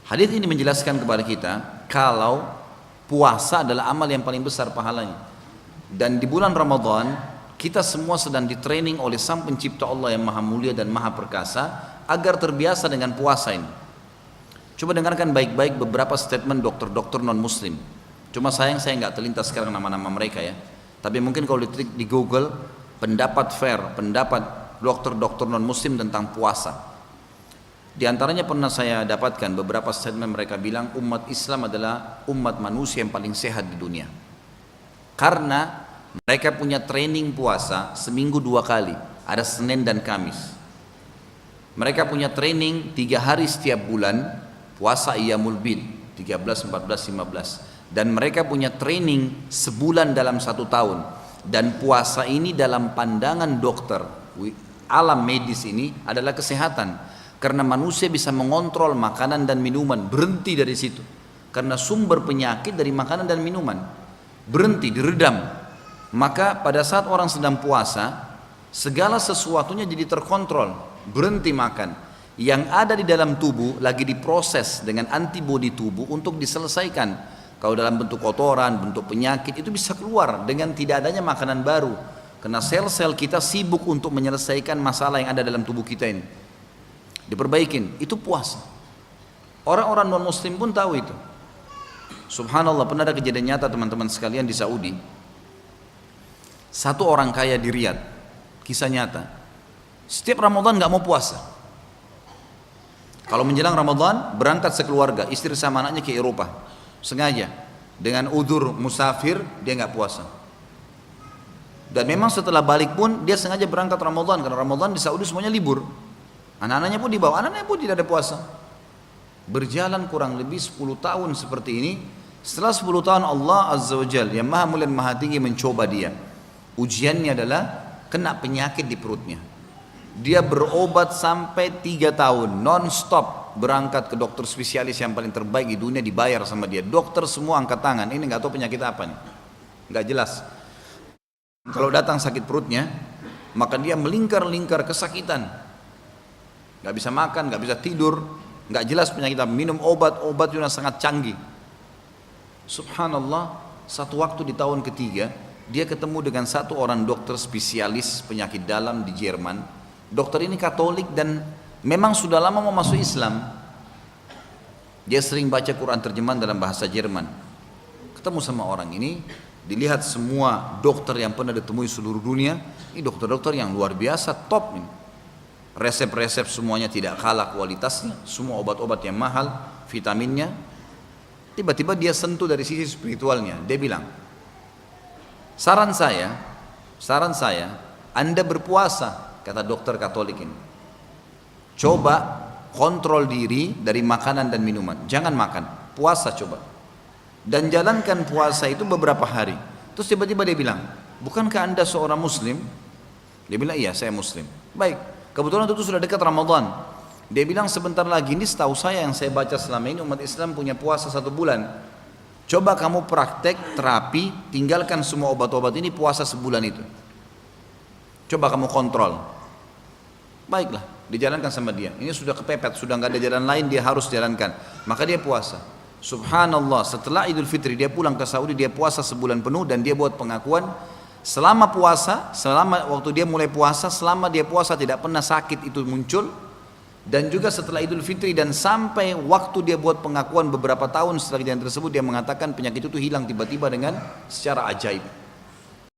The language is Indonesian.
Hadis ini menjelaskan kepada kita kalau puasa adalah amal yang paling besar pahalanya. Dan di bulan Ramadan kita semua sedang ditraining oleh Sang Pencipta Allah yang Maha Mulia dan Maha Perkasa agar terbiasa dengan puasa ini. Coba dengarkan baik-baik beberapa statement dokter-dokter non-muslim. Cuma sayang saya nggak terlintas sekarang nama-nama mereka ya. Tapi mungkin kalau di Google pendapat fair, pendapat dokter-dokter non-muslim tentang puasa. Di antaranya pernah saya dapatkan beberapa statement mereka bilang umat Islam adalah umat manusia yang paling sehat di dunia. Karena mereka punya training puasa seminggu 2 kali, ada Senin dan Kamis. Mereka punya training 3 hari setiap bulan, puasa Iyamul Bid, 13, 14, 15. Dan mereka punya training sebulan dalam 1 tahun. Dan puasa ini dalam pandangan dokter, alam medis ini adalah kesehatan. Karena manusia bisa mengontrol makanan dan minuman, berhenti dari situ. Karena sumber penyakit dari makanan dan minuman. Berhenti, diredam. Maka pada saat orang sedang puasa, segala sesuatunya jadi terkontrol, berhenti makan. Yang ada di dalam tubuh lagi diproses dengan antibodi tubuh untuk diselesaikan. Kalau dalam bentuk kotoran, bentuk penyakit itu bisa keluar dengan tidak adanya makanan baru. Karena sel-sel kita sibuk untuk menyelesaikan masalah yang ada dalam tubuh kita ini. Diperbaikin, itu puasa. Orang-orang non-muslim pun tahu itu. Subhanallah, pernah ada kejadian nyata teman-teman sekalian di Saudi. Satu orang kaya di Riyadh, kisah nyata. Setiap Ramadan nggak mau puasa. Kalau menjelang Ramadan, berangkat sekeluarga, istri sama anaknya ke Eropa. Sengaja, dengan udzur musafir, dia nggak puasa. Dan memang setelah balik pun, dia sengaja berangkat Ramadan. Karena Ramadan di Saudi semuanya libur. Anak-anaknya pun dibawa, anak-anaknya pun tidak ada puasa. Berjalan kurang lebih 10 tahun seperti ini. Setelah 10 tahun Allah Azza wa Jalla yang Maha Mulia dan Maha Tinggi mencoba dia. Ujiannya adalah kena penyakit di perutnya. Dia berobat sampai 3 tahun non-stop, berangkat ke dokter spesialis yang paling terbaik di dunia, dibayar sama dia. Dokter semua angkat tangan, ini nggak tahu penyakit apa nih, nggak jelas. Kalau datang sakit perutnya, maka dia melingkar-lingkar kesakitan. Gak bisa makan, gak bisa tidur, gak jelas penyakit apa. Minum obat juga sangat canggih. Subhanallah, satu waktu di tahun ketiga, dia ketemu dengan satu orang dokter spesialis penyakit dalam di Jerman. Dokter ini Katolik dan memang sudah lama mau masuk Islam. Dia sering baca Quran terjemahan dalam bahasa Jerman. Ketemu sama orang ini, dilihat semua dokter yang pernah ditemui seluruh dunia. Ini dokter-dokter yang luar biasa, top ini. Resep-resep semuanya tidak kalah kualitasnya, semua obat-obat yang mahal, vitaminnya. Tiba-tiba dia sentuh dari sisi spiritualnya. Dia bilang, saran saya, Anda berpuasa, kata dokter Katolik ini. Coba kontrol diri dari makanan dan minuman, jangan makan, puasa coba. Dan jalankan puasa itu beberapa hari. Terus tiba-tiba dia bilang, bukankah Anda seorang Muslim? Dia bilang, iya saya Muslim. Baik. Kebetulan itu sudah dekat Ramadan. Dia bilang sebentar lagi ini setahu saya yang saya baca selama ini umat Islam punya puasa 1 bulan. Coba kamu praktek terapi, tinggalkan semua obat-obat ini, puasa sebulan itu. Coba kamu kontrol. Baiklah, dijalankan sama dia. Ini sudah kepepet, sudah nggak ada jalan lain, dia harus jalankan. Maka dia puasa. Subhanallah, setelah Idul Fitri dia pulang ke Saudi, dia puasa sebulan penuh dan dia buat pengakuan. Selama puasa, selama waktu dia mulai puasa, selama dia puasa tidak pernah sakit itu muncul. Dan juga setelah Idul Fitri dan sampai waktu dia buat pengakuan beberapa tahun setelah kejadian tersebut, dia mengatakan penyakit itu hilang tiba-tiba dengan secara ajaib.